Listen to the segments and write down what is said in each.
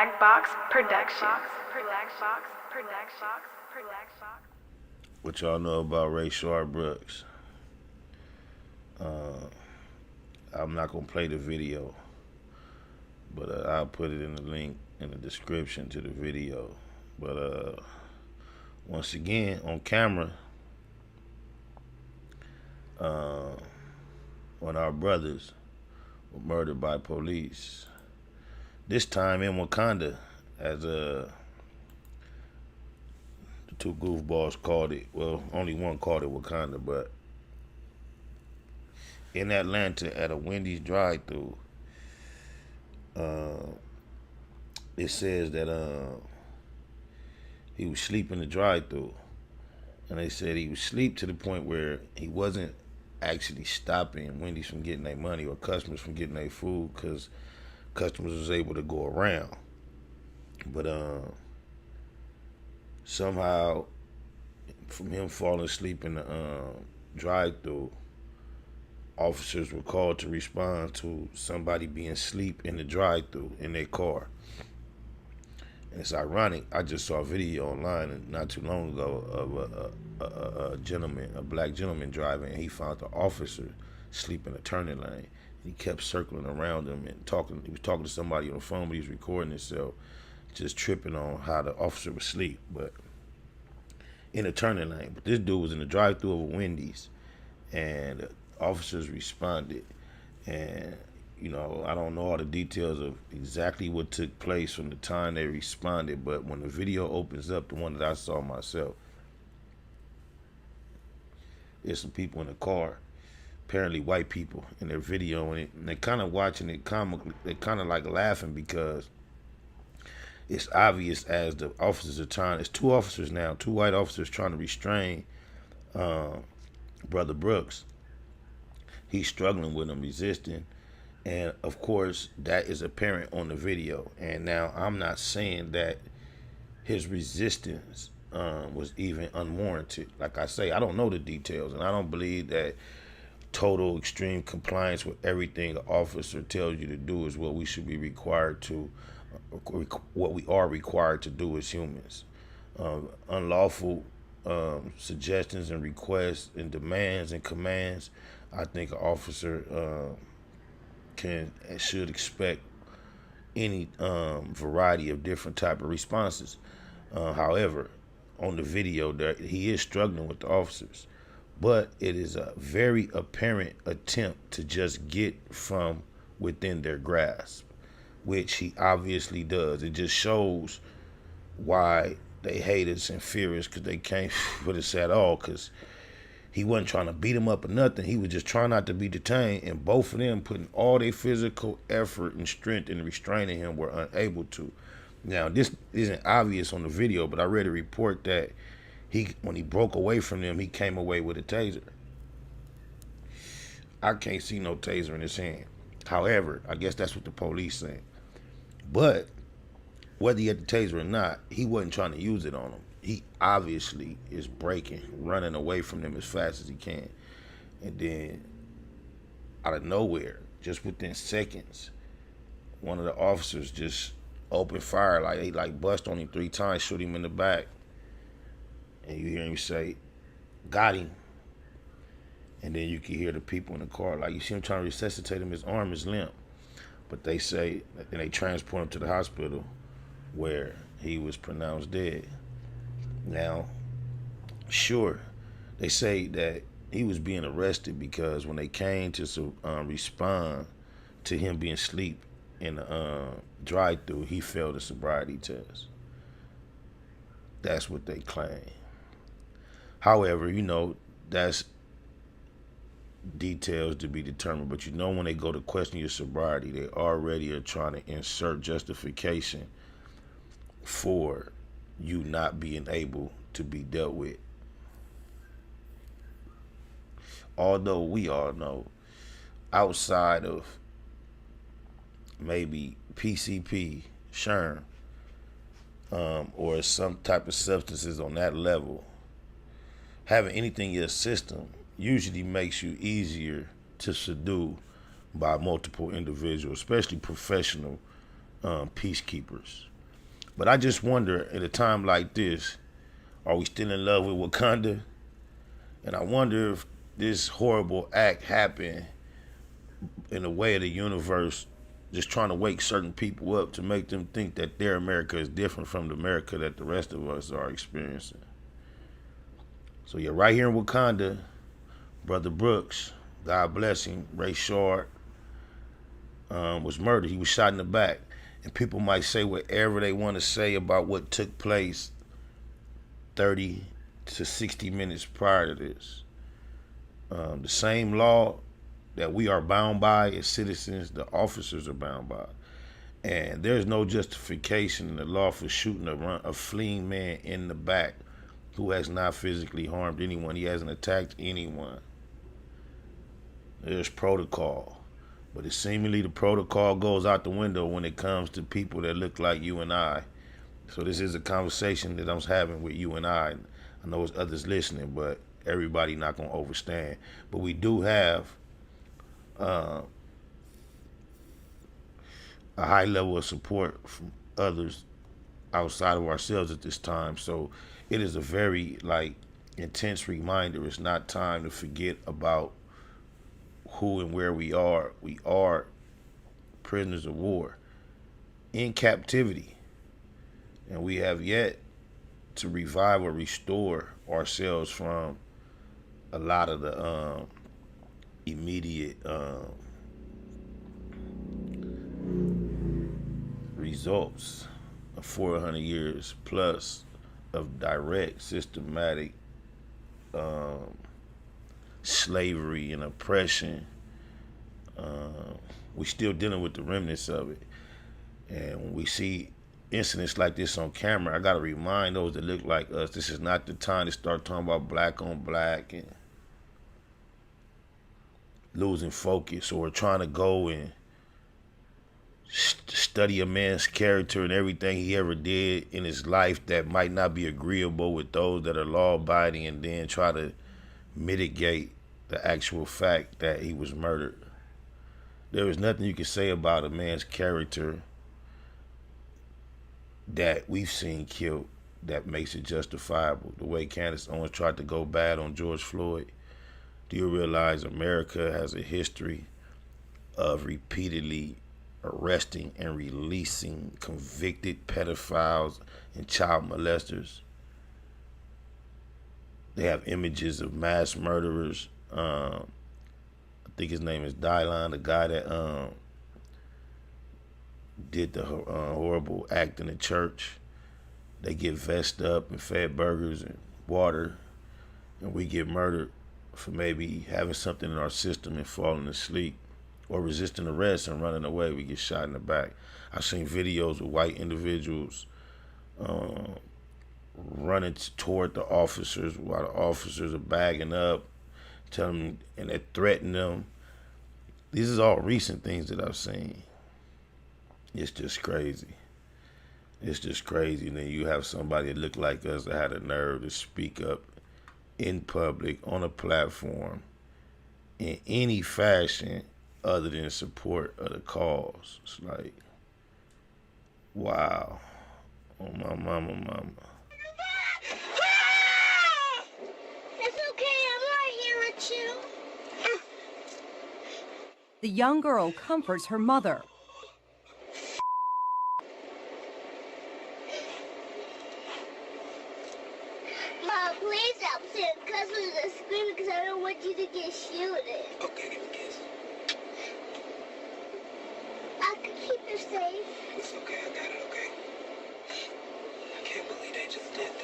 Black Box Productions. What y'all know about Rayshard Brooks? I'm not gonna play the video, but I'll put it in the link in the description to the video. But once again, on camera, one of our brothers were murdered by police. This time in Wakanda, as the two goofballs called it. Well, only one called it Wakanda, but in Atlanta at a Wendy's drive-thru, it says that he was sleeping in the drive-thru, and they said he was asleep to the point where he wasn't actually stopping Wendy's from getting their money or customers from getting their food, because customers was able to go around. But somehow, from him falling asleep in the drive-thru, officers were called to respond to somebody being asleep in the drive-thru in their car. And it's ironic. I just saw a video online not too long ago of a gentleman, a black gentleman driving, and he found the officer asleep in a turning lane. He kept circling around him and talking. He was talking to somebody on the phone, but he was recording himself, just tripping on how the officer was asleep, but in a turning lane. But this dude was in the drive-thru of a Wendy's, and officers responded. And I don't know all the details of exactly what took place from the time they responded, but when the video opens up, the one that I saw myself, there's some people in the car, apparently white people, in their video, and they're kind of watching it comically. They're kind of like laughing because it's obvious as the officers are trying. It's two officers now, two white officers trying to restrain Brother Brooks. He's struggling with him, resisting. And of course, that is apparent on the video. And now I'm not saying that his resistance was even unwarranted. Like I say, I don't know the details, and I don't believe that total extreme compliance with everything an officer tells you to do is what we should be required to, what we are required to do as humans. Unlawful suggestions and requests and demands and commands, I think an officer can and should expect any variety of different type of responses. However, on the video, there he is struggling with the officers, but it is a very apparent attempt to just get from within their grasp, which he obviously does. It just shows why they hate us and fear us, because they can't put us at all, because he wasn't trying to beat him up or nothing. He was just trying not to be detained, and both of them putting all their physical effort and strength in restraining him were unable to. Now, this isn't obvious on the video, but I read a report that when he broke away from them, he came away with a taser. I can't see no taser in his hand. However, I guess that's what the police saying. But whether he had the taser or not, he wasn't trying to use it on them. He obviously is breaking, running away from them as fast as he can. And then, out of nowhere, just within seconds, one of the officers just opened fire. Like, he bust on him 3 times, shoot him in the back. And you hear him say, "Got him." And then you can hear the people in the car, like, you see him trying to resuscitate him, his arm is limp. But they say, and they transport him to the hospital where he was pronounced dead. Now, sure, they say that he was being arrested because when they came to respond to him being asleep in the drive-thru, he failed a sobriety test. That's what they claim. However, that's details to be determined. But when they go to question your sobriety, they already are trying to insert justification for you not being able to be dealt with. Although we all know, outside of maybe PCP, SHRM, or some type of substances on that level, having anything in your system usually makes you easier to subdue by multiple individuals, especially professional peacekeepers. But I just wonder, at a time like this, are we still in love with Wakanda? And I wonder if this horrible act happened in a way of the universe, just trying to wake certain people up to make them think that their America is different from the America that the rest of us are experiencing. So you're right here in Wakanda, Brother Brooks, God bless him, Rayshard, was murdered. He was shot in the back. And people might say whatever they want to say about what took place 30 to 60 minutes prior to this. The same law that we are bound by as citizens, the officers are bound by. And there's no justification in the law for shooting a fleeing man in the back who has not physically harmed anyone. He hasn't attacked anyone. There's protocol. But it seemingly the protocol goes out the window when it comes to people that look like you and I. So this is a conversation that I'm having with you and I. I know there's others listening, but everybody not going to overstand. But we do have a high level of support from others outside of ourselves at this time. So it is a very intense reminder. It's not time to forget about who and where we are. We are prisoners of war in captivity, and we have yet to revive or restore ourselves from a lot of the immediate results of 400 years plus of direct, systematic slavery and oppression. We're still dealing with the remnants of it. And when we see incidents like this on camera, I got to remind those that look like us, this is not the time to start talking about black on black and losing focus, or trying to go and study a man's character and everything he ever did in his life that might not be agreeable with those that are law-abiding, and then try to mitigate the actual fact that he was murdered. There is nothing you can say about a man's character that we've seen killed that makes it justifiable. The way Candace Owens tried to go bad on George Floyd. Do you realize America has a history of repeatedly arresting and releasing convicted pedophiles and child molesters? They have images of mass murderers. I think his name is Dylan, the guy that did the horrible act in the church. They get vest up and fed burgers and water, and we get murdered for maybe having something in our system and falling asleep, or resisting arrest and running away. We get shot in the back. I've seen videos of white individuals running toward the officers while the officers are bagging up, telling them, and they threaten them. These are all recent things that I've seen. It's just crazy. It's just crazy. And then you have somebody that looked like us that had a nerve to speak up in public on a platform in any fashion other than support of the cause. It's like, wow. Oh, my mama. It's okay, I'm right here with you. The young girl comforts her mother. Mom, please stop saying cussing and screaming because I don't want you to get shielded. Okay, give me a kiss. I can keep her safe. It's okay, I got it, okay? I can't believe they just did that.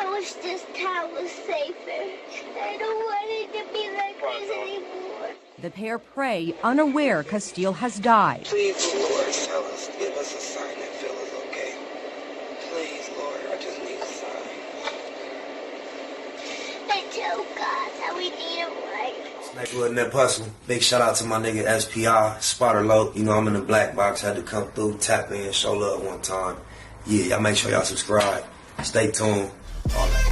I wish this town was safer. I don't want it to be like this anymore. The pair pray, unaware Castile has died. Please, Lord, tell us, give us a sign that Phil is okay. Please, Lord, I just need a sign. And tell God that we need him right. Sniper with Nip Hustle. Big shout out to my nigga SPI, Spotter Low. You know I'm in the black box, had to come through, tap in, show love one time. Yeah, y'all make sure y'all subscribe. Stay tuned. All that.